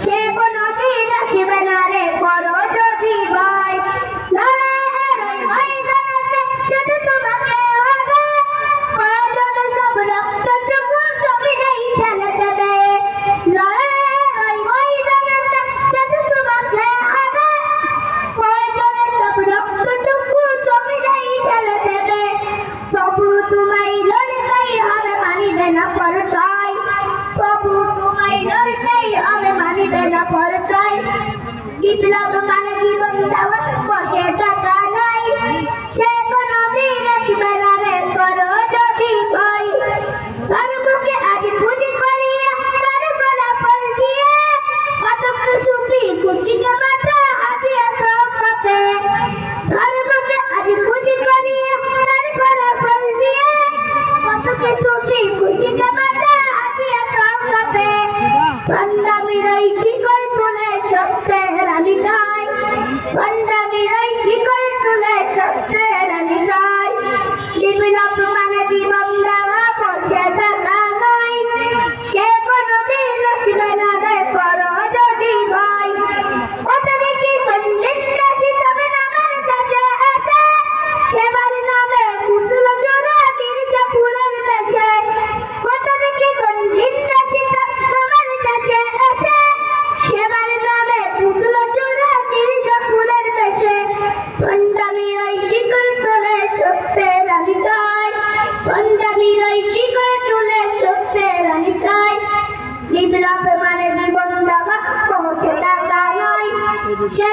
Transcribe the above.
সে কোনদিন আসিবে না রে করো যদি ভয়। লড়াইয়ের ময়দানেতে যেতে তোমাকে হবে, প্রয়োজনে সব রক্তটুকু জমিনেই ফেলে দেবে। লড়াইয়ের ময়দানেতে যেতে তোমাকে হবে, প্রয়োজনে সব রক্তটুকু জমিনেই ফেলে দেবে। তবু তোমায় লড়তেই হবে, মানিবে না পরাজয়। তবু তোমায় লড়তেই হবে, মানিবে না পরাজয়। বিপ্লব মানে জীবন দেওয়া, বসে থাকা নয়। সে কোনদিন আসবে না রে করো যদি ভয়। তার বুকে আজ পুঁজি করিয়া, তার গলা ফল দিয়ে, কত সুপি কুচিকে মাথা হাতিয়া সব কাপে। তার বুকে আজ পুঁজি করিয়া, তার গলা ফল দিয়ে, কত সুপি কুচিকে মাথা হাতিয়া সব কাপে। ভণ্ডামির ওই শিকল তুলে সত্যের রানী যায়, ভণ্ডামির ওই শিকল তুলে সত্যের রানী যায়। বিপ্লব মানে জীবন দেওয়া, বসে থাকা নয়। সে কোনদিন আসবে না রে করো যদি ভয়। কত দেখি সন্ধিন্দাসী তবে নামের কাছে এসে, সেবার নামে পুতুল জোড়া গির্জা ফুলের বেশে। কত দেখি সন্ধিন্দাসী নামের কাছে এসে, সেবার নামে পুতুল জোড়া গির্জা ফুলের বেশে। ভণ্ডামির ওই শিকল তুলে সত্যের রানী যায়, ভণ্ডামির ওই শিকল তুলে সত্যের রানী যায়। বিপ্লব মানে জীবন দেওয়া, পৌঁছে থাকা নয়। সে